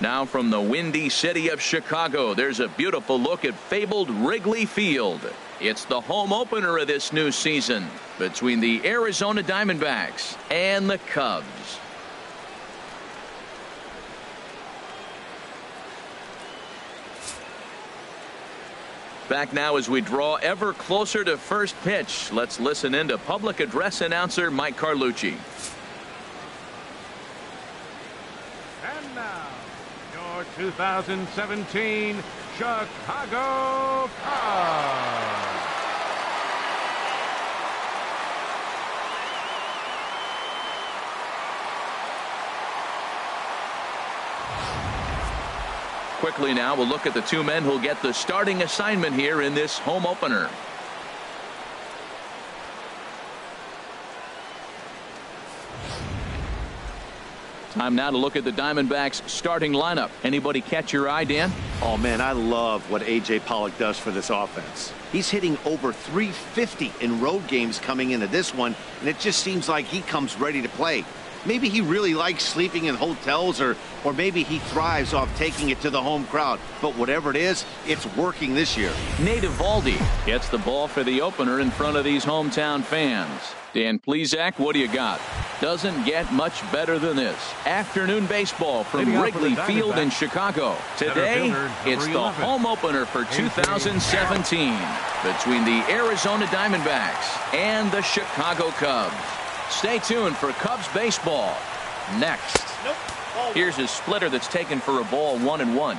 Now from the windy city of Chicago, there's a beautiful look at fabled Wrigley Field. It's the home opener of this new season between the Arizona Diamondbacks and the Cubs. Back now as we draw ever closer to first pitch. Let's listen in to public address announcer Mike Carlucci. And now, your 2017 Chicago Cubs. Quickly now, we'll look at the two men who'll get the starting assignment here in this home opener. Time now to look at the Diamondbacks starting lineup. Anybody catch your eye, Dan? Oh man, I love what A.J. Pollock does for this offense. He's hitting over 350 in road games coming into this one, and it just seems like he comes ready to play. Maybe he really likes sleeping in hotels, or maybe he thrives off taking it to the home crowd. But whatever it is, it's working this year. Nate Eovaldi gets the ball for the opener in front of these hometown fans. Dan Plesac, what do you got? Doesn't get much better than this. Afternoon baseball from Wrigley Field in Chicago. Today, it's the home opener for 2017 between the Arizona Diamondbacks and the Chicago Cubs. Stay tuned for Cubs baseball next. Here's a splitter that's taken for a ball, 1-1.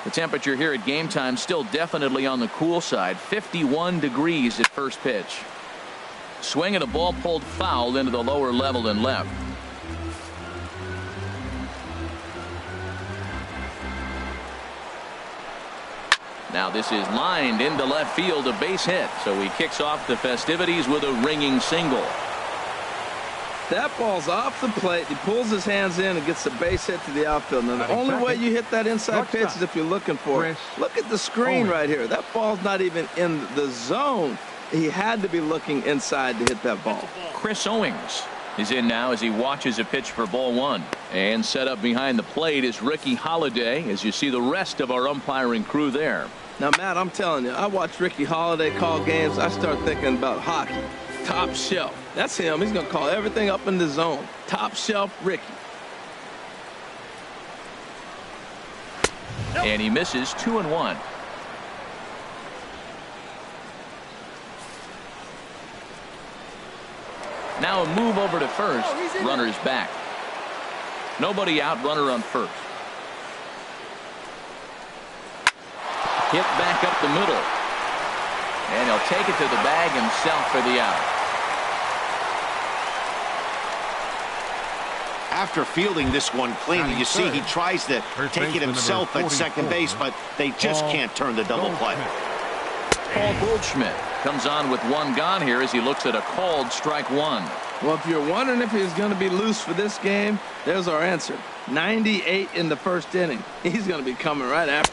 The temperature here at game time still definitely on the cool side, 51 degrees at first pitch. Swing and a ball pulled foul into the lower level and left. Now this is lined into left field, a base hit, so he kicks off the festivities with a ringing single. That ball's off the plate. He pulls his hands in and gets a base hit to the outfield. Now, the only way you hit that inside pitch is if you're looking for it. Look at the screen right here. That ball's not even in the zone. He had to be looking inside to hit that ball. Chris Owings is in now as he watches a pitch for ball one. And set up behind the plate is Ricky Holiday as you see the rest of our umpiring crew there. Now, Matt, I'm telling you, I watch Ricky Holiday call games. I start thinking about hockey. Top shelf. That's him. He's going to call everything up in the zone. Top shelf Ricky. And he misses 2-1. Now a move over to first. Runner's back. Nobody out. Runner on first. Hit back up the middle. And he'll take it to the bag himself for the out. After fielding this one cleanly, you see he tries to take it himself at second base, but they just can't turn the double play. Paul Goldschmidt comes on with one gone here as he looks at a called strike one. Well, if you're wondering if he's going to be loose for this game, there's our answer. 98 in the first inning. He's going to be coming right after.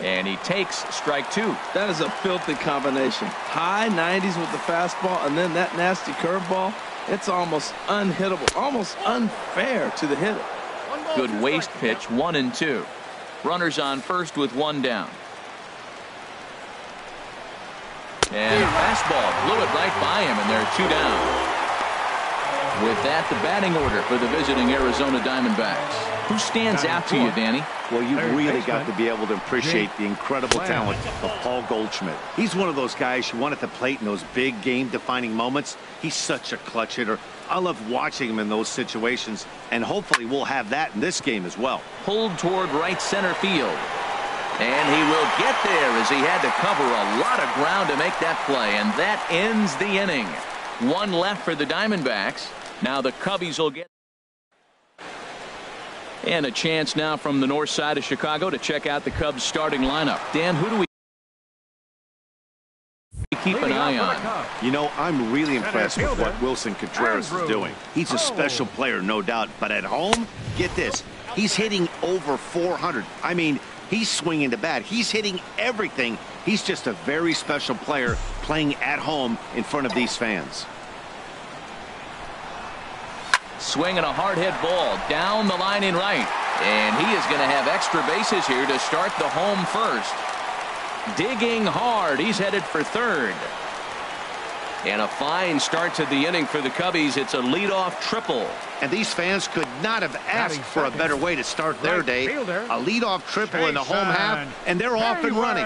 And he takes strike two. That is a filthy combination. High 90s with the fastball and then that nasty curveball. It's almost unhittable, almost unfair to the hitter. Good waste pitch, 1-2. Runners on first with one down. And fastball blew it right by him, and they're two down. With that, the batting order for the visiting Arizona Diamondbacks. Who stands out to you, Danny? Well, you really got to be able to appreciate the incredible talent of Paul Goldschmidt. He's one of those guys you want at the plate in those big game-defining moments. He's such a clutch hitter. I love watching him in those situations, and hopefully we'll have that in this game as well. Pulled toward right center field. And he will get there as he had to cover a lot of ground to make that play, and that ends the inning. One left for the Diamondbacks. Now the Cubbies will get. And a chance now from the north side of Chicago to check out the Cubs starting lineup. Dan, who do we keep an eye on? You know, I'm really impressed with what Wilson Contreras is doing. He's a special player, no doubt. But at home, get this, he's hitting over 400. I mean, he's swinging the bat. He's hitting everything. He's just a very special player playing at home in front of these fans. Swinging a hard hit ball down the line in right. And he is going to have extra bases here to start the home first. Digging hard. He's headed for third. And a fine start to the inning for the Cubbies. It's a leadoff triple. And these fans could not have asked for a better way to start their day. A leadoff triple in the home half, and they're off and running.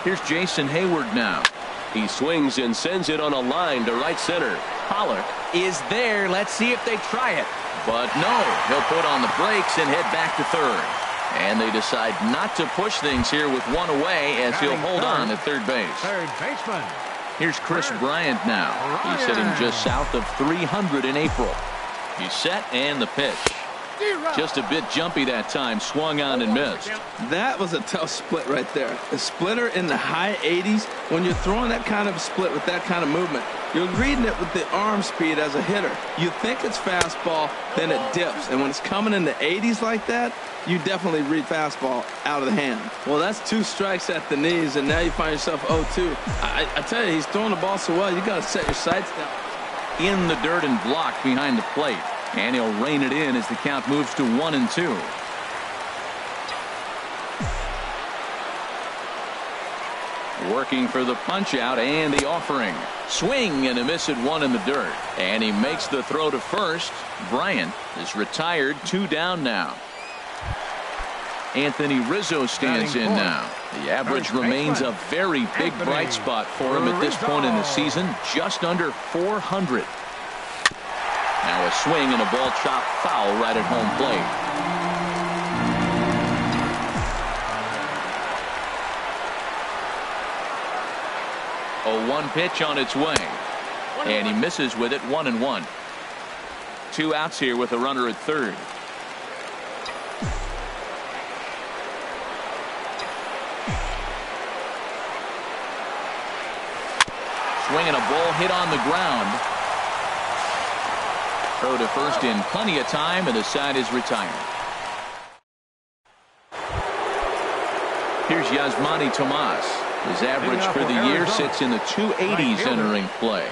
Here's Jason Hayward now. He swings and sends it on a line to right center. Pollock is there. Let's see if they try it. But no, he'll put on the brakes and head back to third. And they decide not to push things here with one away as he'll hold on at third base. Third baseman. Here's Chris Bryant now. He's hitting just south of 300 in April. He's set and the pitch. Just a bit jumpy that time. Swung on and missed. That was a tough split right there. A splitter in the high 80s. When you're throwing that kind of split with that kind of movement, you're reading it with the arm speed as a hitter. You think it's fastball, then it dips. And when it's coming in the 80s like that, you definitely read fastball out of the hand. Well, that's 2 strikes at the knees, and now you find yourself 0-2. I tell you, he's throwing the ball so well, you got to set your sights down. In the dirt and blocked behind the plate. And he'll rein it in as the count moves to 1-2. Working for the punch out and the offering. Swing and a miss at 1 in the dirt. And he makes the throw to first. Bryant is retired, 2 down now. Anthony Rizzo stands in now. The average remains a very big bright spot for him at this point in the season, just under 400. Now a swing and a ball chopped foul right at home plate. A 1 pitch on its way. And he misses with it, 1-1. 2 outs here with a runner at third. Swing and a ball hit on the ground. Throw to first in plenty of time, and the side is retired. Here's Yasmani Tomas. His average for the year sits in the 280s entering play.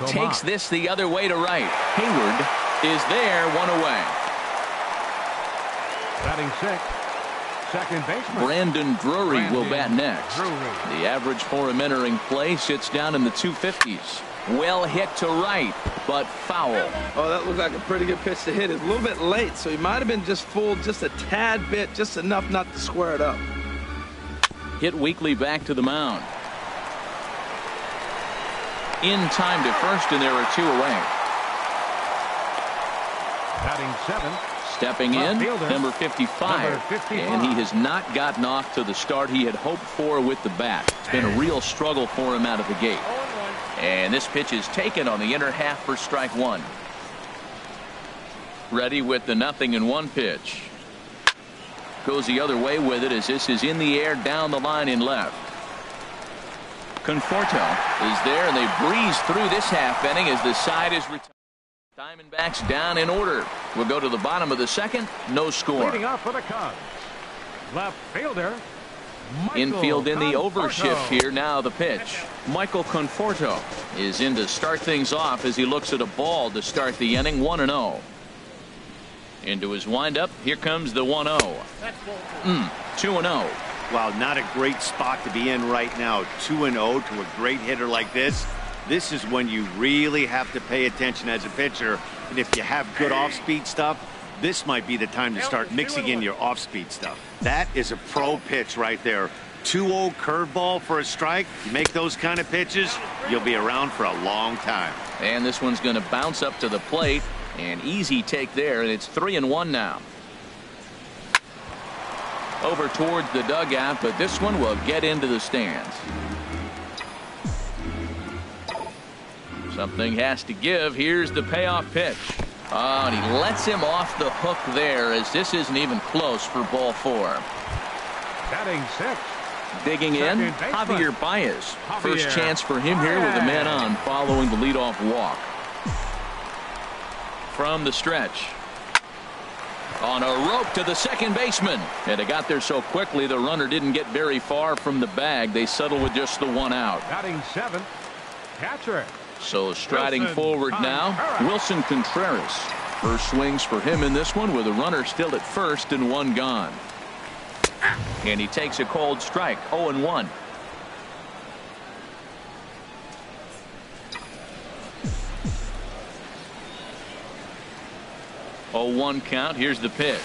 Takes this the other way to right. Hayward is there, 1 away. Batting 6th, second baseman Brandon Drury will bat next. Drury. The average for him entering play sits down in the 250s. Well hit to right, but foul. Oh, that looked like a pretty good pitch to hit. It's a little bit late, so he might have been just fooled just a tad bit, just enough not to square it up. Hit weakly back to the mound. In time to first, and there are 2 away. Batting 7th. Stepping in, fielder, number 55. And he has not gotten off to the start he had hoped for with the bat. It's been a real struggle for him out of the gate. And this pitch is taken on the inner half for strike 1. Ready with the 0-1 pitch. Goes the other way with it as this is in the air down the line in left. Conforto is there, and they breeze through this half inning as the side is retired. Diamondbacks down in order. We'll go to the bottom of the second. No score. Leading off for the Cubs. Left fielder. Infield in the overshift here. Now the pitch. Michael Conforto is in to start things off as he looks at a ball to start the inning. 1-0. Into his windup. Here comes the 1-0. 2-0. Wow, not a great spot to be in right now. 2-0 to a great hitter like this. This is when you really have to pay attention as a pitcher. And if you have good off-speed stuff, this might be the time to start mixing in your off-speed stuff. That is a pro pitch right there. 2-0 curveball for a strike. You make those kind of pitches, you'll be around for a long time. And this one's going to bounce up to the plate. An easy take there, and it's 3-1 now. Over towards the dugout, but this one will get into the stands. Something has to give. Here's the payoff pitch. Oh, and he lets him off the hook there as this isn't even close for ball 4. Batting 6th. Digging in, Javier Baez. First chance for him here with a man on following the leadoff walk. From the stretch. On a rope to the second baseman. And it got there so quickly the runner didn't get very far from the bag. They settled with just the one out. Batting seventh, catcher. So striding Wilson forward now, Contreras. Wilson Contreras. First swings for him in this one with a runner still at first and one gone. And he takes a cold strike, 0-1. Oh, 1 count. Here's the pitch.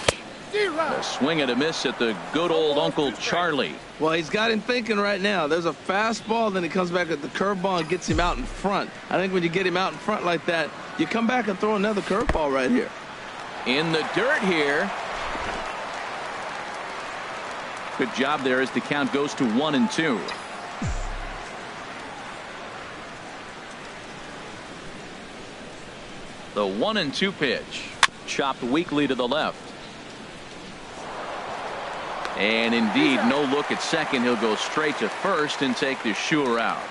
A swing and a miss at the good old Uncle Charlie. Well, he's got him thinking right now. There's a fastball, then he comes back at the curveball and gets him out in front. I think when you get him out in front like that, you come back and throw another curveball right here. In the dirt here. Good job there as the count goes to 1-2. The 1-2 pitch. Chopped weakly to the left. And indeed, no look at second. He'll go straight to first and take the sure out.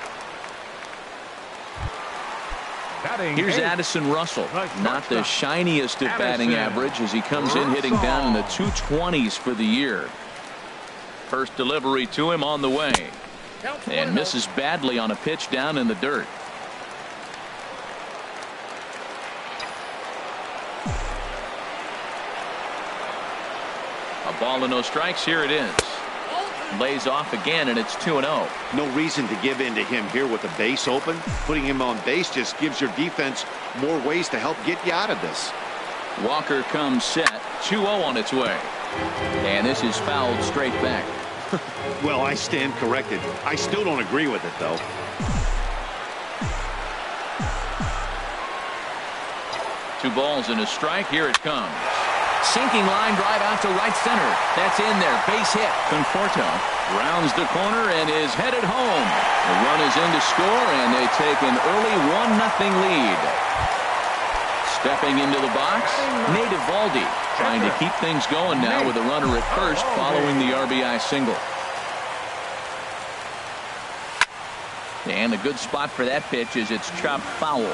Batting Here's eighth, Addison Russell. the Not the shortstop. shiniest of batting Addison average as he comes in hitting down in the Russell. 220s for the year. First delivery to him on the way. And misses badly on a pitch down in the dirt. A ball and no strikes. Here it is. Lays off again, and it's 2-0. No reason to give in to him here with the base open. Putting him on base just gives your defense more ways to help get you out of this. Walker comes set. 2-0 on its way. And this is fouled straight back. Well, I stand corrected. I still don't agree with it, though. Two balls and a strike. Here it comes. Sinking line drive out to right center. That's in there. Base hit. Conforto rounds the corner and is headed home. The run is in to score, and they take an early 1-0 lead. Stepping into the box, Nate Eovaldi trying to keep things going now with a runner at first following the RBI single. And a good spot for that pitch is it's chopped foul.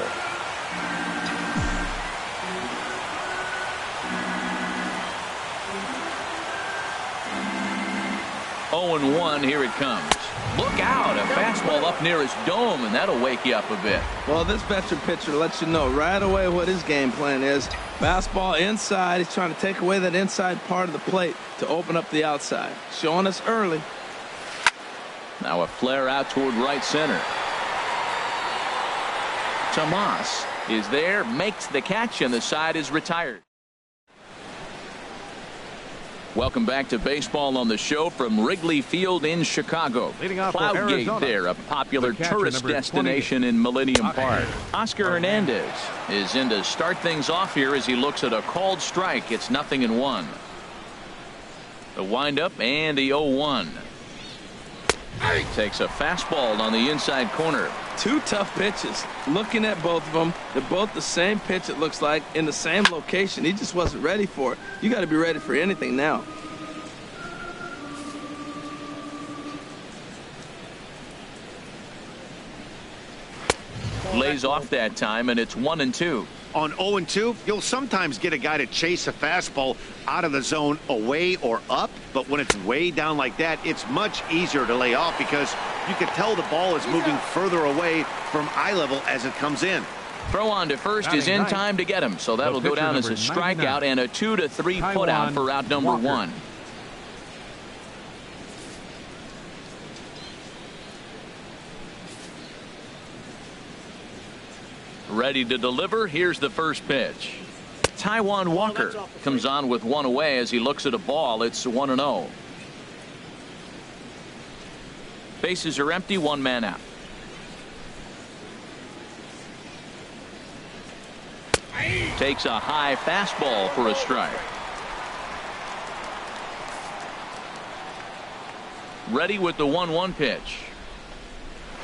0-1. Here it comes. Look out. A fastball up near his dome, and that'll wake you up a bit. Well, this veteran pitcher lets you know right away what his game plan is. Fastball inside. He's trying to take away that inside part of the plate to open up the outside. Showing us early. Now a flare out toward right center. Tomas is there, makes the catch, and the side is retired. Welcome back to baseball on the show from Wrigley Field in Chicago. Leading off for Cloudgate Arizona, there, a popular the catcher, tourist number destination in Millennium Park. Okay. Oscar Hernandez is in to start things off here as he looks at a called strike. It's 0-1. The windup and the 0-1. Takes a fastball on the inside corner. Two tough pitches. Looking at both of them, they're both the same pitch, it looks like, in the same location. He just wasn't ready for it. You got to be ready for anything now. Lays off that time, and it's 1-2. On 0-2, you'll sometimes get a guy to chase a fastball out of the zone away or up, but when it's way down like that, it's much easier to lay off because you can tell the ball is moving further away from eye level as it comes in. Throw on to first is in time to get him, so that'll go down as a strikeout and a 2-3 putout for out number Walker. 1. Ready to deliver. Here's the first pitch. Taijuan Walker comes on with one away as he looks at a ball. It's 1-0. Bases are empty, one man out. Takes a high fastball for a strike. Ready with the 1-1 pitch.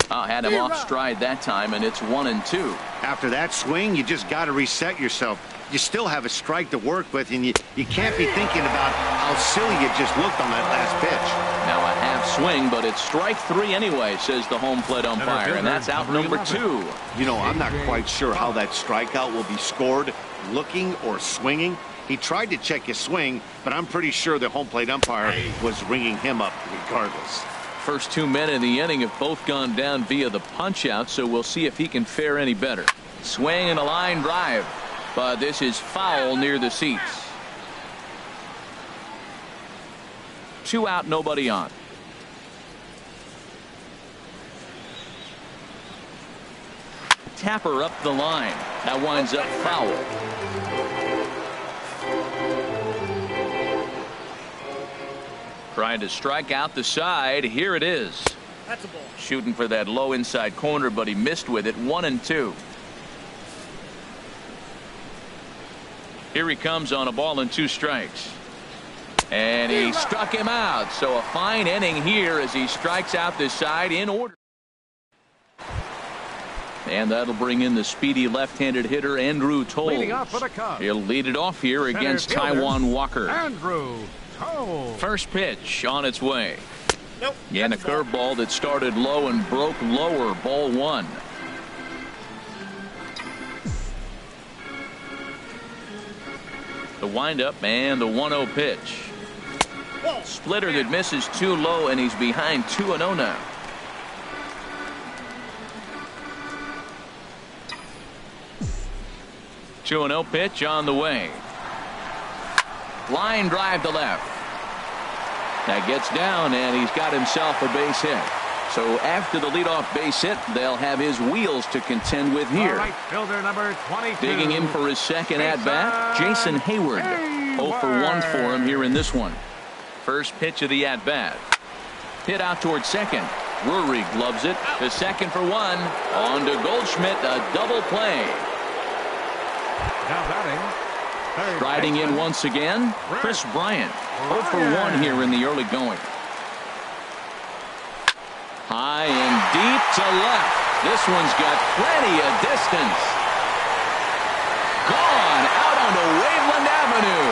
Had him off stride that time, and it's 1-2. After that swing, you just got to reset yourself. You still have a strike to work with, and you can't be thinking about how silly you just looked on that last pitch. Now a half swing, but it's strike 3 anyway, says the home plate umpire, and that's out number 2. You know, I'm not quite sure how that strikeout will be scored, looking or swinging. He tried to check his swing, but I'm pretty sure the home plate umpire was ringing him up regardless. First 2 men in the inning have both gone down via the punch out, so we'll see if he can fare any better. Swing and a line drive, but this is foul near the seats. 2 out, nobody on. Tapper up the line. That winds up foul. Trying to strike out the side. Here it is. That's a ball. Shooting for that low inside corner, but he missed with it. 1-2. Here he comes on a ball and 2 strikes. And he struck him out. So a fine inning here as he strikes out the side in order. And that'll bring in the speedy left-handed hitter Andrew Toles. Leading off for the Cubs. He'll lead it off here against Taijuan Walker. Andrew Toles. First pitch on its way. Nope. And a curveball that started low and broke lower. Ball 1. The windup and the 1-0 pitch. Splitter that misses too low, and he's behind 2-0 now. Two 2-0 pitch on the way. Line drive to left. That gets down, and he's got himself a base hit. So after the leadoff base hit, they'll have his wheels to contend with here. Right fielder number 22. Digging in for his second at-bat, Jason Hayward. 0 for 1 for him here in this one. First pitch of the at-bat. Hit out towards second. Rurik gloves it to second for 1. On to Goldschmidt, a double play. Now batting. Striding in once again, Chris Bryant. 0 for 1 here in the early going. High and deep to left. This one's got plenty of distance. Gone out onto Waveland Avenue.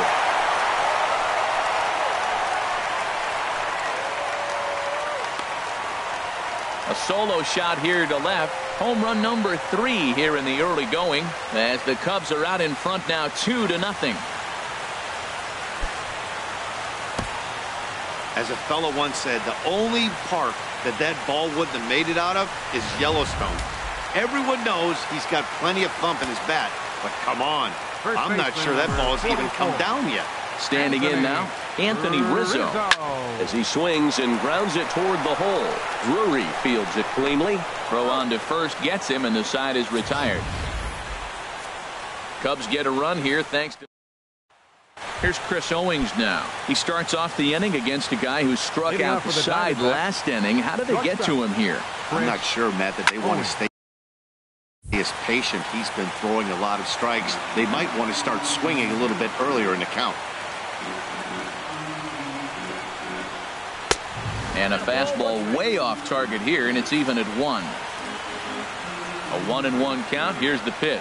A solo shot here to left. Home run number 3 here in the early going, as the Cubs are out in front now 2-0. As a fellow once said, the only park that ball wouldn't have made it out of is Yellowstone. Everyone knows he's got plenty of thump in his bat, but come on. I'm not sure that ball's even come down yet. Standing in now, Anthony Rizzo. As he swings and grounds it toward the hole. Drury fields it cleanly. Throw on to first gets him, and the side is retired. Cubs get a run here thanks to... Here's Chris Owings now. He starts off the inning against a guy who struck out the side last inning. How did they get to him here? I'm not sure, Matt, that they want to stay as patient. He's been throwing a lot of strikes. They might want to start swinging a little bit earlier in the count. And a fastball way off target here, and it's even at 1. A 1-1 count. Here's the pitch.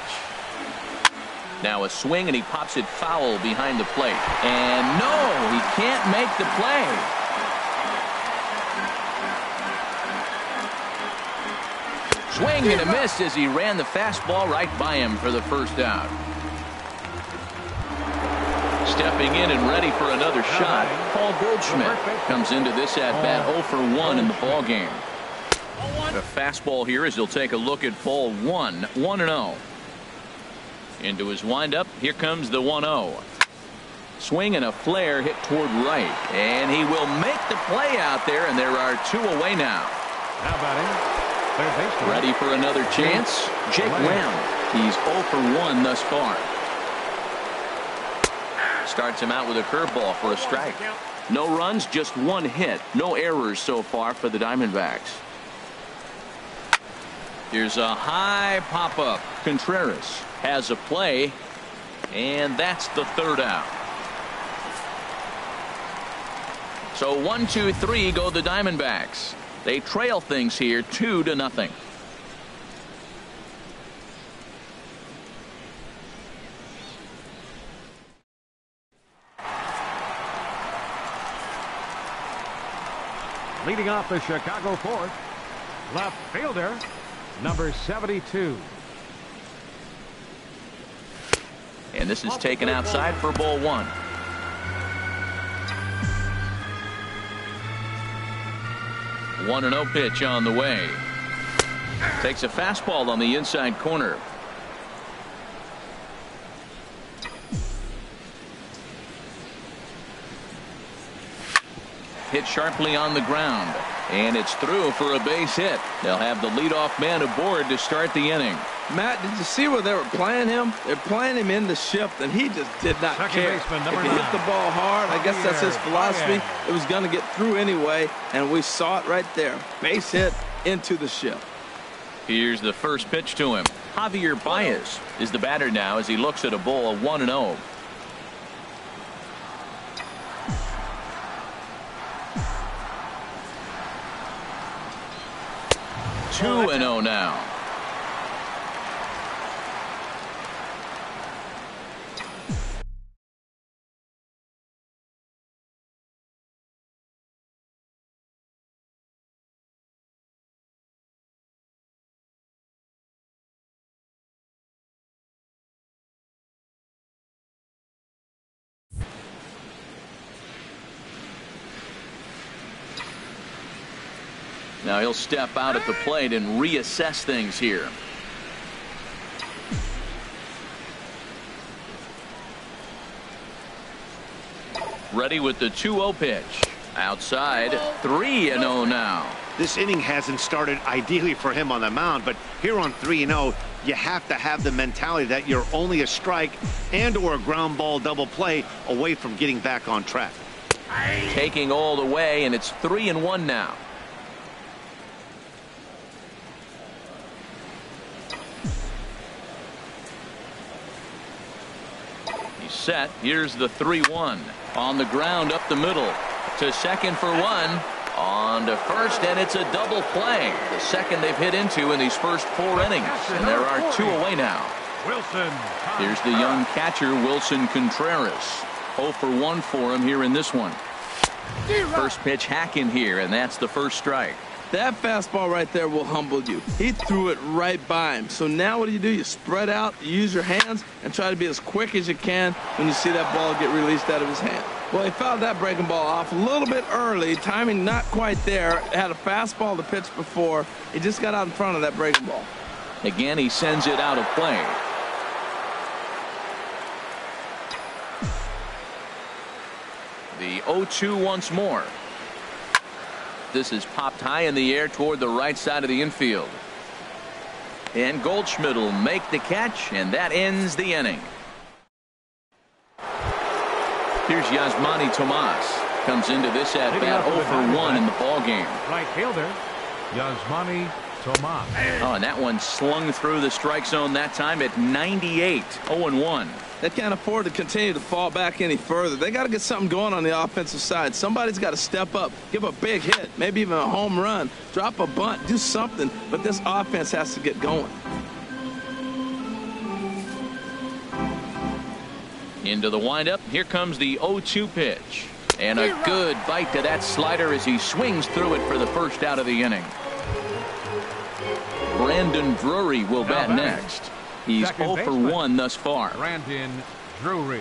Now a swing, and he pops it foul behind the plate. And no, he can't make the play. Swing and a miss as he ran the fastball right by him for the first out. Stepping in and ready for another shot, Paul Goldschmidt comes into this at-bat 0 for 1 in the ballgame. The fastball here as he'll take a look at ball 1, 1-0. Into his windup, here comes the 1-0. Swing and a flare hit toward right, and he will make the play out there, and there are 2 away now. Now batting. Ready for another chance, Jake Lamb. He's 0 for 1 thus far. Starts him out with a curveball for a strike. No runs, just 1 hit. No errors so far for the Diamondbacks. Here's a high pop-up. Contreras has a play, and that's the 3rd out. So 1, 2, 3 go the Diamondbacks. They trail things here 2-0. Leading off the Chicago 4th, left fielder number 72. And this is taken outside for ball one. One and 0 pitch on the way. Takes a fastball on the inside corner. Hit sharply on the ground, and it's through for a base hit. They'll have the leadoff man aboard to start the inning. Matt, did you see where they were playing him? They're playing him in the shift, and he just did not care. If he hit the ball hard, I guess that's his philosophy. It was going to get through anyway, and we saw it right there. Base hit into the shift. Here's the first pitch to him. Javier Baez is the batter now as he looks at a ball 1-0. 2-0 now. Now he'll step out at the plate and reassess things here. Ready with the 2-0 pitch. Outside, 3-0 now. This inning hasn't started ideally for him on the mound, but here on 3-0, you have to have the mentality that you're only a strike and or a ground ball double play away from getting back on track. Taking all the way, and it's 3-1 now. Set. Here's the 3-1 on the ground up the middle to second for one, on to first, and it's a double play, the second they've hit into in these first 4 innings, and there are 2 away now. Wilson. Here's the young catcher Wilson Contreras. 0 for 1 for him here in this one. First pitch hacking here, and that's the first strike. That fastball right there will humble you. He threw it right by him. So now what do? You spread out, you use your hands, and try to be as quick as you can when you see that ball get released out of his hand. Well, he fouled that breaking ball off a little bit early. Timing not quite there. Had a fastball to pitch before. He just got out in front of that breaking ball. Again, he sends it out of play. The 0-2 once more. This is popped high in the air toward the right side of the infield. And Goldschmidt will make the catch, and that ends the inning. Here's Yasmani Tomas. Comes into this at-bat 0 for 1 in the ballgame. Right fielder, Yasmani Tomas. Oh, and that one slung through the strike zone that time at 98. 0-1. They can't afford to continue to fall back any further. They got to get something going on the offensive side. Somebody's got to step up, give a big hit, maybe even a home run, drop a bunt, do something. But this offense has to get going. Into the windup. Here comes the 0-2 pitch. And a good bite to that slider as he swings through it for the first out of the inning. Brandon Drury will bat next. He's 0 for 1 thus far. Brandon Drury.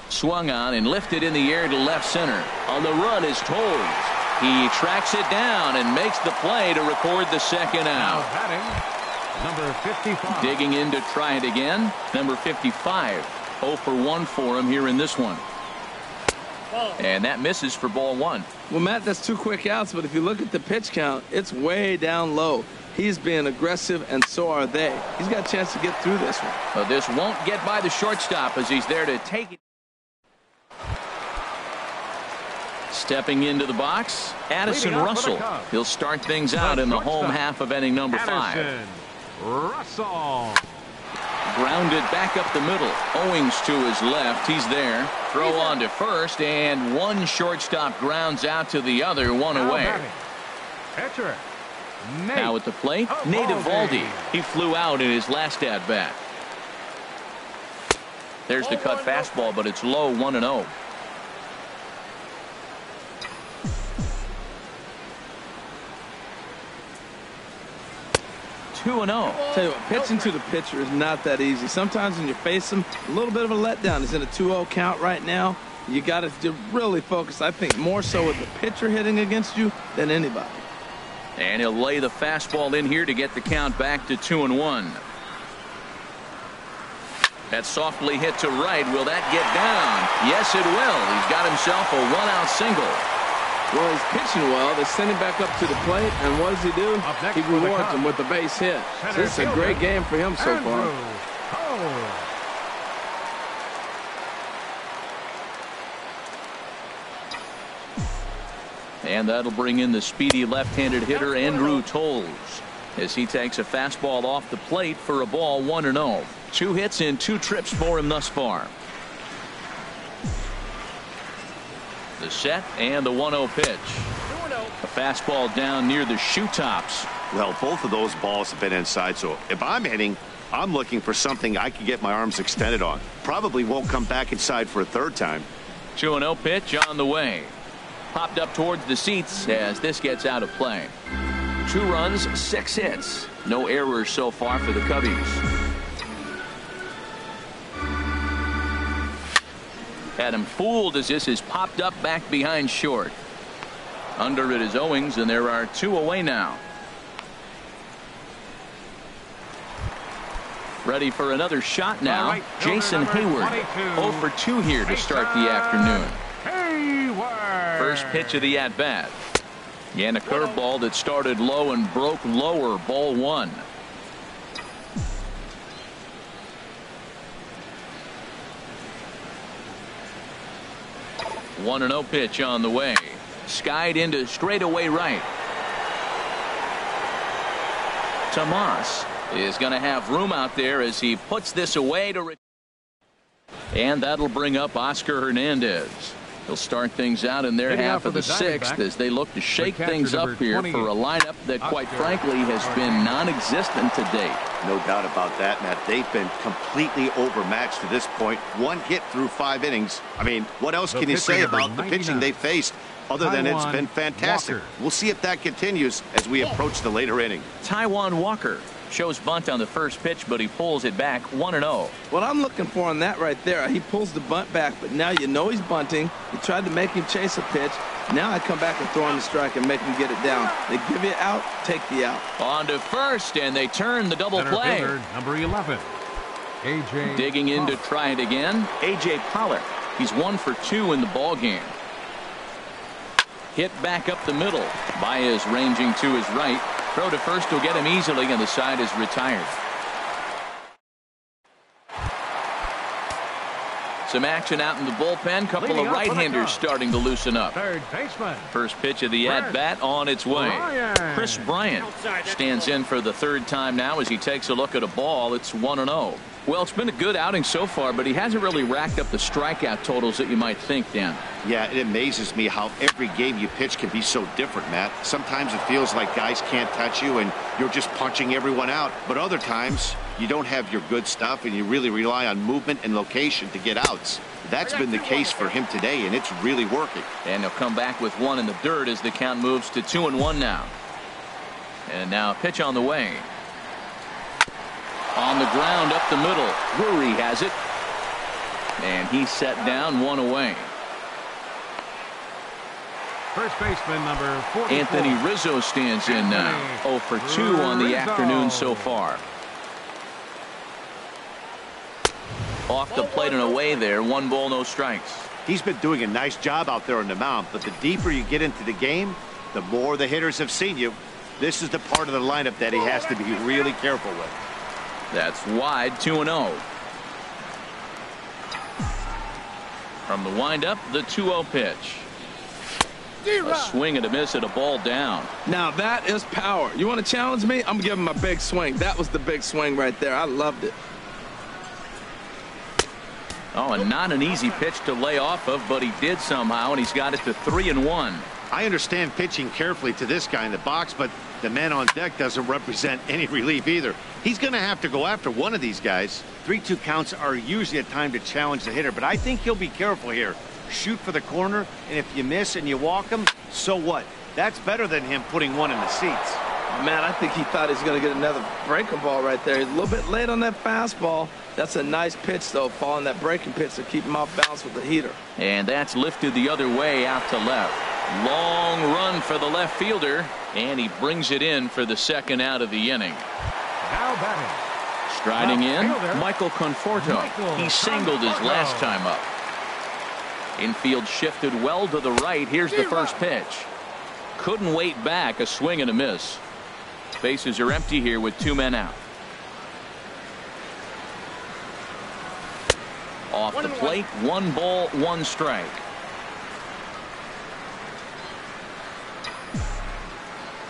Swung on and lifted in the air to left center. On the run is Toles. He tracks it down and makes the play to record the second Now out. batting, number 55. Digging in to try it again. Number 55. 0 for 1 for him here in this one. And that misses for ball 1. Well, Matt, that's 2 quick outs, but if you look at the pitch count, it's way down low. He's being aggressive, and so are they. He's got a chance to get through this one. But this won't get by the shortstop as he's there to take it. Stepping into the box, Addison Russell. He'll start things out in the home half of inning number 5. Addison Russell. Grounded back up the middle. Owings to his left. He's there. Throw on to first, and one shortstop grounds out to the other, one away. Catcher. Now at the plate, Nate Eovaldi. He flew out in his last at-bat. There's the cut fastball, but it's low, 1-0. 2-0. Tell you what, pitching to the pitcher is not that easy. Sometimes when you face him, a little bit of a letdown. He's in a 2-0 count right now. You got to really focus, I think, more so with the pitcher hitting against you than anybody. And he'll lay the fastball in here to get the count back to 2-1. That softly hit to right. Will that get down? Yes, it will. He's got himself a one-out single. Well, he's pitching well. They send him back up to the plate, and what does he do? He rewards him with the base hit. So this is a great game for him so far. And that'll bring in the speedy left-handed hitter Andrew Toles as he takes a fastball off the plate for a ball 1-0. 2 hits in 2 trips for him thus far. The set and the 1-0 pitch. A fastball down near the shoe tops. Well, both of those balls have been inside, so if I'm hitting, I'm looking for something I can get my arms extended on. Probably won't come back inside for a third time. 2-0 pitch on the way. Popped up towards the seats as this gets out of play. 2 runs, 6 hits. No errors so far for the Cubbies. Had him fooled as this is popped up back behind short. Under it is Owings, and there are 2 away now. Ready for another shot now. Right, Jason Hayward 0 for 2 here to start the afternoon. First pitch of the at-bat. And a curveball that started low and broke lower. Ball 1. One 1-0 pitch on the way. Skied into straightaway right. Tomas is going to have room out there as he puts this away to. And that'll bring up Oscar Hernandez. He'll start things out in their half of the 6th as they look to shake things up here for a lineup that, quite frankly, has been non-existent to date. No doubt about that, Matt. They've been completely overmatched to this point. 1 hit through 5 innings. I mean, what else can you say about the pitching they faced other than it's been fantastic? We'll see if that continues as we approach the later inning. Taijuan Walker shows bunt on the first pitch, but he pulls it back 1-0. What I'm looking for on that right there, he pulls the bunt back, but now you know he's bunting. You tried to make him chase a pitch. Now I come back and throw him the strike and make him get it down. They give you out, take the out. On to first, and they turn the double play. Number 11, A.J. Digging in to try it again, A.J. Pollard. He's 1 for 2 in the ball game. Hit back up the middle. Baez ranging to his right. Throw to first will get him easily, and the side is retired. Some action out in the bullpen. Couple of right-handers starting to loosen up. Third baseman. First pitch of the at-bat on its way. Chris Bryant stands in for the 3rd time now as he takes a look at a ball. It's 1-0. Well, it's been a good outing so far, but he hasn't really racked up the strikeout totals that you might think, Dan. Yeah, it amazes me how every game you pitch can be so different, Matt. Sometimes it feels like guys can't touch you and you're just punching everyone out. But other times, you don't have your good stuff and you really rely on movement and location to get outs. That's been the case for him today, and it's really working. And he'll come back with 1 in the dirt as the count moves to 2-1 now. And now a pitch on the way. On the ground up the middle. Drury has it. And he's set down, 1 away. First baseman number 44. Anthony Rizzo stands in now. 0 for 2 on the afternoon so far. Off the plate and away there. 1 ball, no strikes. He's been doing a nice job out there on the mound, but the deeper you get into the game, the more the hitters have seen you. This is the part of the lineup that he has to be really careful with. That's wide, 2-0. From the windup, the 2-0 pitch. A swing and a miss at a ball down. Now that is power. You want to challenge me? I'm going to give him a big swing. That was the big swing right there. I loved it. Oh, and not an easy pitch to lay off of, but he did somehow, and he's got it to 3-1. I understand pitching carefully to this guy in the box, but the man on deck doesn't represent any relief either. He's going to have to go after one of these guys. 3-2 counts are usually a time to challenge the hitter, but I think he'll be careful here. Shoot for the corner, and if you miss and you walk him, so what? That's better than him putting one in the seats. Oh, man, I think he thought he was going to get another breaking ball right there. He's a little bit late on that fastball. That's a nice pitch, though, following that breaking pitch to keep him off balance with the heater. And that's lifted the other way out to left. Long run for the left fielder, and he brings it in for the second out of the inning. Now batting. Striding in, Michael Conforto. He singled his last time up. Infield shifted well to the right. Here's the first pitch. Couldn't wait back. A swing and a miss. Bases are empty here with 2 men out. Off the plate, 1 ball, 1 strike.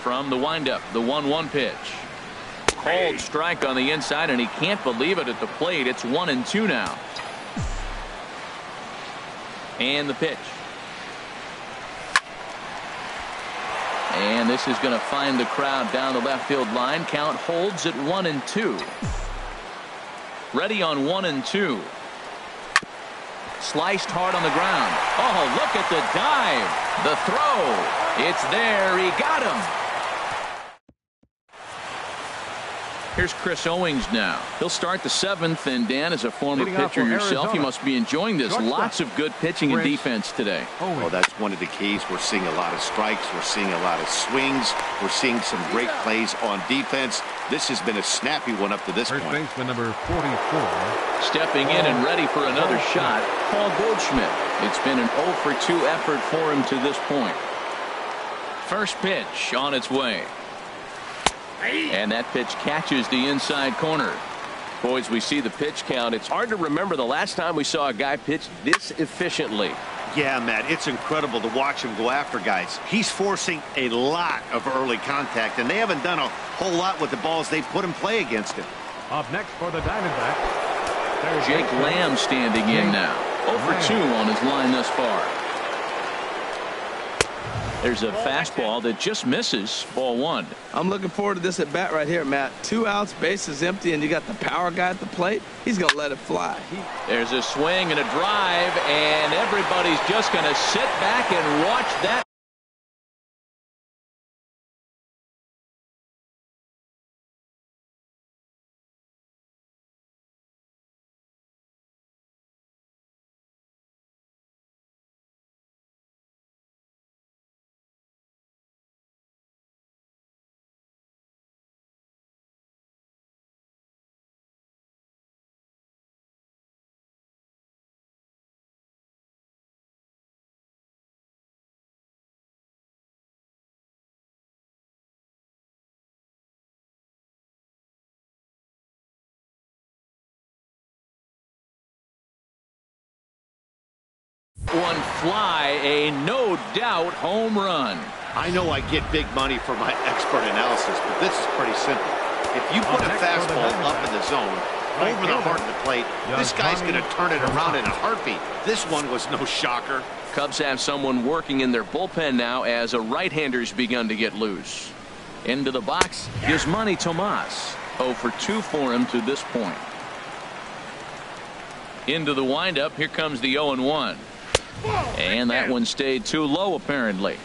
From the windup, the 1-1 pitch. Called strike on the inside, and he can't believe it at the plate. It's 1-2 now. And the pitch. And this is going to find the crowd down the left field line. Count holds at 1-2. Ready on 1-2. Sliced hard on the ground. Oh, look at the dive. The throw. It's there. He got him. Here's Chris Owings now. He'll start the 7th, and Dan, as a former pitcher yourself, you must be enjoying this. Lots of good pitching and defense today. Oh, that's one of the keys. We're seeing a lot of strikes. We're seeing a lot of swings. We're seeing some great plays on defense. This has been a snappy one up to this point. First baseman number 44. Stepping in and ready for another shot, Paul Goldschmidt. It's been an 0 for 2 effort for him to this point. First pitch on its way. And that pitch catches the inside corner. Boys, we see the pitch count. It's hard to remember the last time we saw a guy pitch this efficiently. Yeah, Matt, it's incredible to watch him go after guys. He's forcing a lot of early contact, and they haven't done a whole lot with the balls they put in play against him. Up next for the Diamondbacks. Jake Lamb standing in now. 0 for 2 on his line thus far. There's a fastball that just misses. Ball 1. I'm looking forward to this at bat right here, Matt. 2 outs, bases empty, and you got the power guy at the plate. He's going to let it fly. There's a swing and a drive, and everybody's just going to sit back and watch that. One fly, a no doubt home run. I know I get big money for my expert analysis, but this is pretty simple. If you put a fastball up in the zone, over the heart of the plate, this guy's going to turn it around in a heartbeat. This one was no shocker. Cubs have someone working in their bullpen now as a right-hander's begun to get loose. Into the box, Yasmani Tomas. 0 for 2 for him to this point. Into the windup, here comes the 0-1. And that one stayed too low, apparently.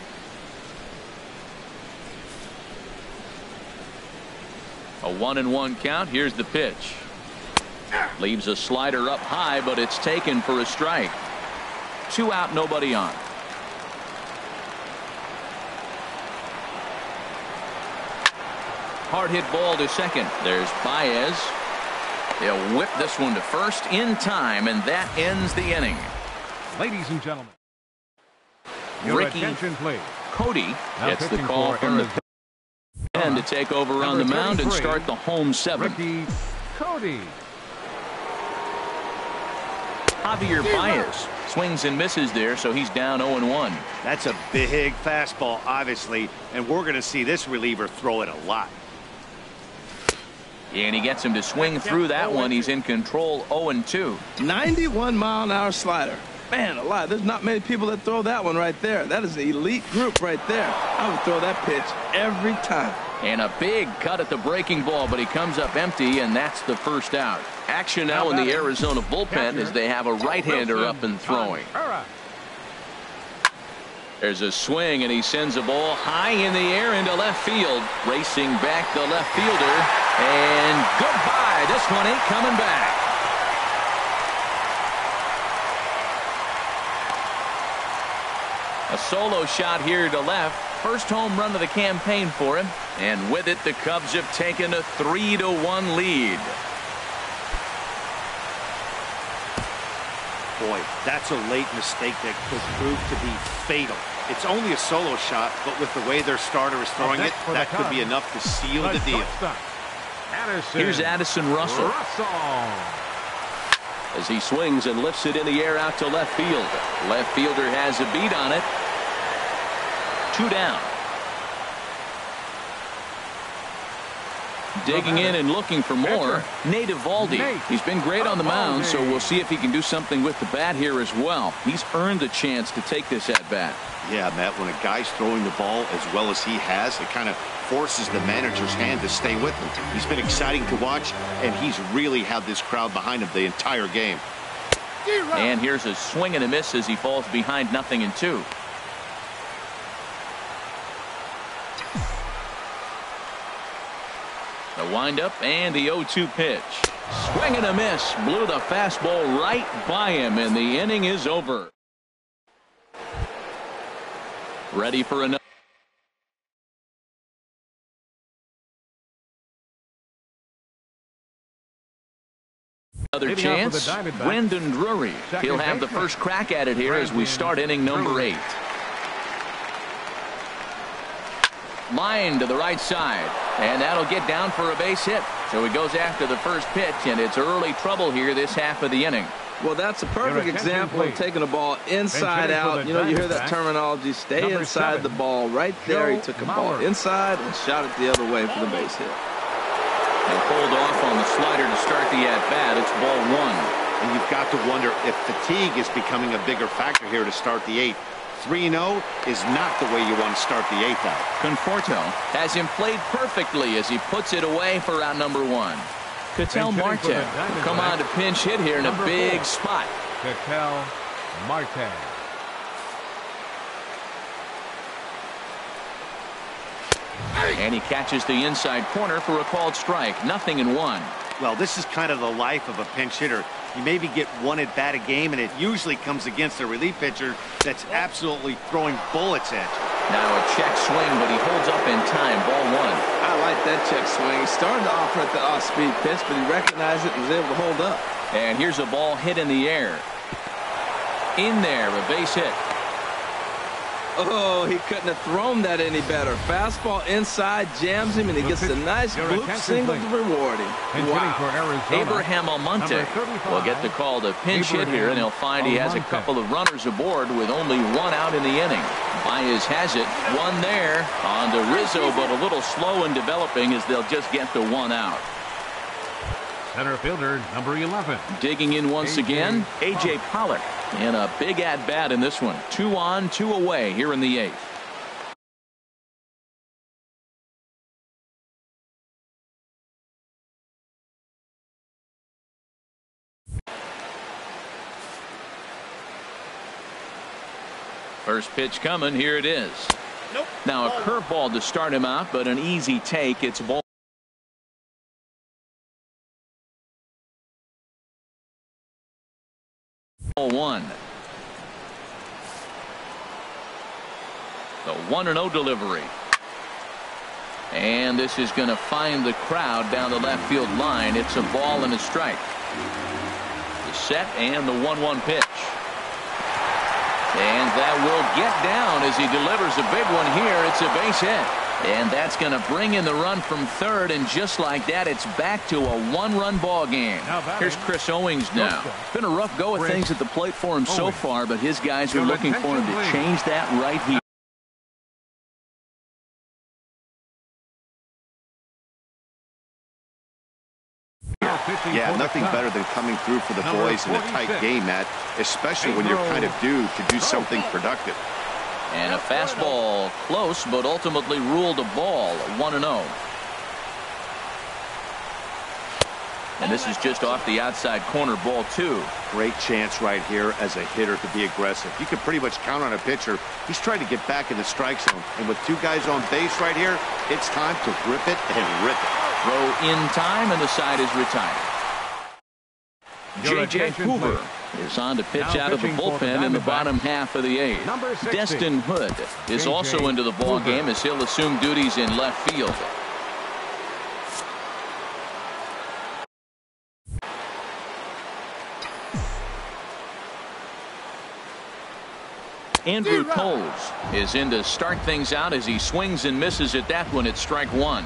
A 1-1 count. Here's the pitch. Leaves a slider up high, but it's taken for a strike. 2 out, nobody on. Hard hit ball to second. There's Baez. They'll whip this one to first in time, and that ends the inning. Ladies and gentlemen, Ricky attention, please. Cody gets the call from the pen to take over on the mound and start the home 7. Ricky Cody. Javier Baez swings and misses there, so he's down 0-1. That's a big fastball, obviously, and we're going to see this reliever throw it a lot. And he gets him to swing through that one. He's in control. 0-2. 91-mile-an-hour slider. Man alive, there's not many people that throw that one right there. That is an elite group right there. I would throw that pitch every time. And a big cut at the breaking ball, but he comes up empty, and that's the first out. Action now in the Arizona bullpen as they have a right-hander up and throwing. There's a swing, and he sends a ball high in the air into left field. Racing back the left fielder. And goodbye. This one ain't coming back. A solo shot here to left. First home run of the campaign for him. And with it, the Cubs have taken a 3-1 lead. Boy, that's a late mistake that could prove to be fatal. It's only a solo shot, but with the way their starter is throwing it, that could be enough to seal the deal. Here's Addison Russell. As he swings and lifts it in the air out to left field. Left fielder has a beat on it. 2 down. Digging in and looking for more, Nate Eovaldi. He's been great on the mound, so we'll see if he can do something with the bat here as well. He's earned a chance to take this at bat. Yeah, Matt, when a guy's throwing the ball as well as he has, it kind of forces the manager's hand to stay with him. He's been exciting to watch, and he's really had this crowd behind him the entire game. And here's a swing and a miss as he falls behind 0-2. The windup and the 0-2 pitch. Swing and a miss. Blew the fastball right by him, and the inning is over. Ready for another. Another chance. Brendan Drury. He'll have the first crack at it here as we start inning number 8. Line to the right side, and that'll get down for a base hit. So he goes after the first pitch, and it's early trouble here this half of the inning. Well, that's a perfect example of taking a ball inside out. You know, you hear that terminology, stay inside the ball. Right there, he took a ball inside and shot it the other way for the base hit. And pulled off on the slider to start the at-bat. It's ball 1. And you've got to wonder if fatigue is becoming a bigger factor here to start the 8th. 3-0 is not the way you want to start the 8th out. Conforto has him played perfectly as he puts it away for out number 1. Ketel Marte will come on to pinch hit here in a big spot. Ketel Marte. And he catches the inside corner for a called strike. 0-1. Well, this is kind of the life of a pinch hitter. You maybe get one at bat a game, and it usually comes against a relief pitcher that's absolutely throwing bullets at you. Now a check swing, but he holds up in time. Ball 1. I like that check swing. He started to offer at the off-speed pitch, but he recognized it and was able to hold up. And here's a ball hit in the air. In there, a base hit. Oh, he couldn't have thrown that any better. Fastball inside, jams him, and he gets a nice bloop single to reward him. Wow. Abraham Almonte will get the call to pinch hit here, and he'll find he has a couple of runners aboard with only 1 out in the inning. Baez has it. 1 there on to Rizzo, but a little slow in developing as they'll just get the 1 out. Center fielder, number 11. Digging in once again, A.J. Pollock. And a big at-bat in this one. 2 on, 2 away here in the 8th. First pitch coming. Here it is. Nope. Now a curveball to start him out, but an easy take. It's ball 1. The 1-0 delivery. And this is going to find the crowd down the left field line. It's a ball and a strike. The set and the 1-1 pitch. And that will get down as he delivers a big one here. It's a base hit. And that's going to bring in the run from third, and just like that, it's back to a 1-run ball game. Here's Chris Owings now. It's been a rough go at things at the plate for him so far, but his guys are looking for him to change that right here. Yeah, nothing better than coming through for the boys in a tight game, Matt, especially when you're kind of due to do something productive. And a fastball close, but ultimately ruled a ball. 1-0. And this is just off the outside corner, ball 2. Great chance right here as a hitter to be aggressive. You can pretty much count on a pitcher. He's trying to get back in the strike zone. And with 2 guys on base right here, it's time to rip it and rip it. Throw in time, and the side is retired. J.J. Hoover is on to pitch out of the bullpen in the bottom half of the 8th. Destin Hood is also into the ball game as he'll assume duties in left field. Andrew Toles is in to start things out as he swings and misses at that one at strike 1.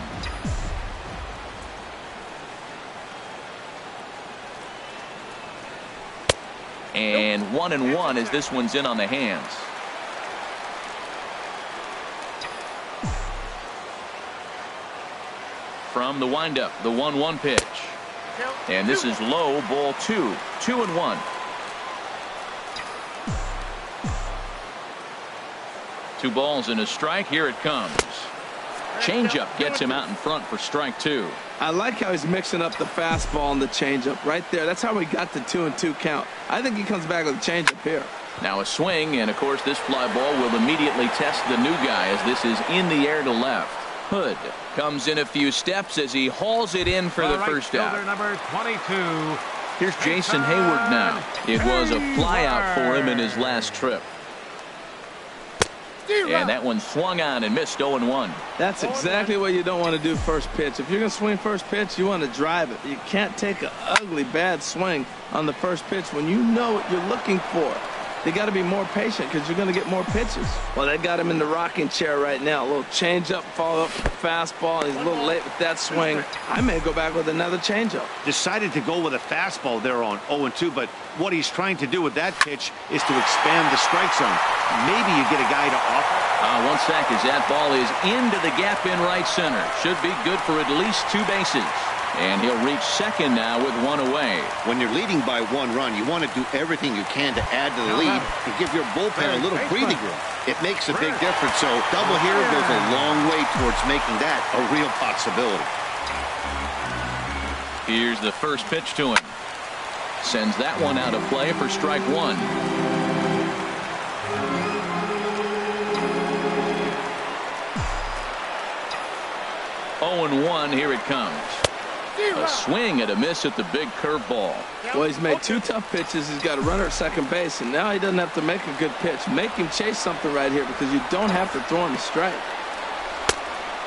And 1-1 as this one's in on the hands. From the windup, the 1-1 pitch. And this is low, ball 2. 2-1. Two balls and a strike. Here it comes. Changeup gets him out in front for strike 2. I like how he's mixing up the fastball and the changeup right there. That's how we got the 2-2 count. I think he comes back with a changeup here. Now a swing, and of course this fly ball will immediately test the new guy as this is in the air to left. Hood comes in a few steps as he hauls it in for the first out. Number 22. Here's Jason Hayward now. It was a fly out for him in his last trip. And that one swung on and missed 0-1. That's exactly what you don't want to do first pitch. If you're going to swing first pitch, you want to drive it. You can't take an ugly, bad swing on the first pitch when you know what you're looking for. They got to be more patient because you're going to get more pitches. Well, they got him in the rocking chair right now. A little changeup, follow up fastball. He's a little late with that swing. I may go back with another changeup. Decided to go with a fastball there on 0-2, but what he's trying to do with that pitch is to expand the strike zone. Maybe you get a guy to offer. 1 sec as that ball is into the gap in right center. Should be good for at least 2 bases. And he'll reach second now with 1 away. When you're leading by 1 run, you want to do everything you can to add to the lead and give your bullpen a little breathing room. It makes a big difference, so double here goes a long way towards making that a real possibility. Here's the first pitch to him. Sends that one out of play for strike 1. Oh, 1, here it comes. A swing and a miss at the big curveball. Well, he's made 2 tough pitches. He's got a runner at second base, and now he doesn't have to make a good pitch. Make him chase something right here because you don't have to throw him a strike.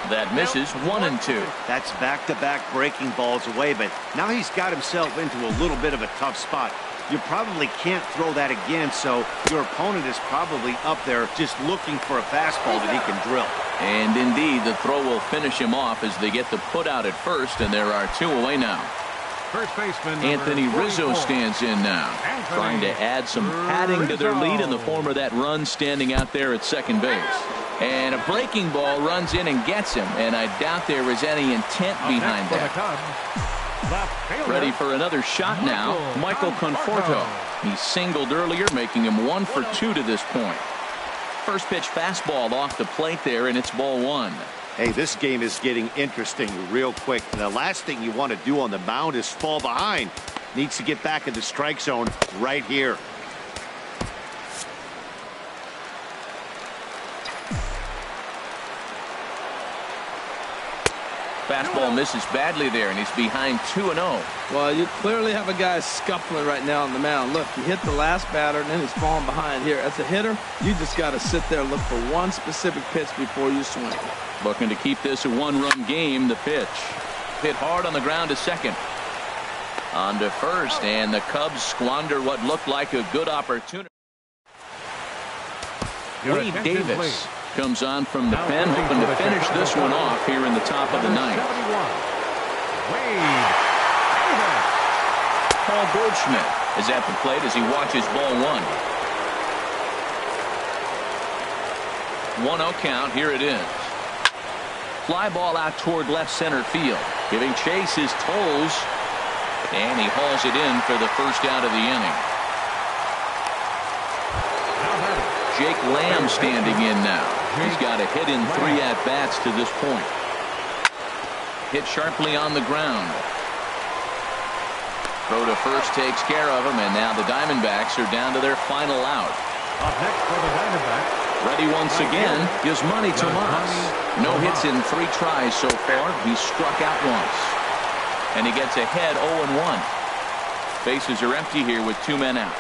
That misses 1-2. That's back-to-back breaking balls away, but now he's got himself into a little bit of a tough spot. You probably can't throw that again, so your opponent is probably up there just looking for a fastball that he can drill. And indeed, the throw will finish him off as they get the put out at first, and there are 2 away now. First baseman Anthony Rizzo stands in now, trying to add some padding to their lead in the form of that run standing out there at second base. And a breaking ball runs in and gets him, and I doubt there is any intent behind that. Ready for another shot now, Michael Conforto. He singled earlier, making him 1 for 2 to this point. First pitch fastball off the plate there, and it's ball 1. Hey, this game is getting interesting real quick. The last thing you want to do on the mound is fall behind. Needs to get back in the strike zone right here. Fastball misses badly there, and he's behind 2-0. Well, you clearly have a guy scuffling right now on the mound. Look, he hit the last batter, and then he's falling behind here. As a hitter, you just got to sit there and look for one specific pitch before you swing. Looking to keep this a 1-run game. The pitch hit hard on the ground to second. On to first, and the Cubs squander what looked like a good opportunity. Wade Davis comes on from the pen, hoping to finish this one off here in the top of the ninth. Paul Goldschmidt is at the plate as he watches ball 1. 1-0 count. Here it is. Fly ball out toward left center field. Giving chase is Toles, and he hauls it in for the first out of the inning. Jake Lamb standing in now. He's got a hit in 3 at-bats to this point. Hit sharply on the ground. Throw to first takes care of him, and now the Diamondbacks are down to their final out. Up next for the Diamondbacks. Ready once again is Manny Tomas. No hits in 3 tries so far. He's struck out once. And he gets ahead 0-1. Bases are empty here with 2 men out.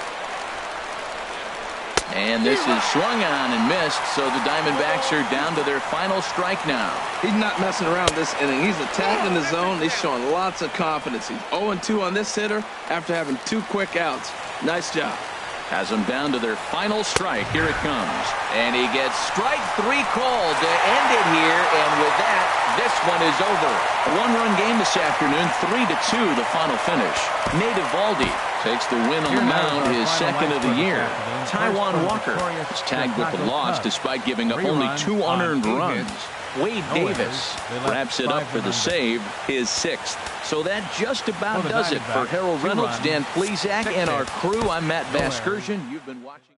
And this is swung on and missed, so the Diamondbacks are down to their final strike now. He's not messing around this inning. He's attacking the zone. He's showing lots of confidence. He's 0-2 on this hitter after having 2 quick outs. Nice job. Has them down to their final strike. Here it comes. And he gets strike 3 called to end it here. And with that, this one is over. A 1-run game this afternoon, 3-2 the final finish. Nate Eovaldi takes the win on the mound, his second of the year. Taijuan Walker is tagged with the loss despite giving up only 2 unearned runs. Wade Davis wraps it up for the save, his 6th. So that just about does it for Harold Reynolds, Dan Plesac, and our crew. I'm Matt Vasgersian. You've been watching.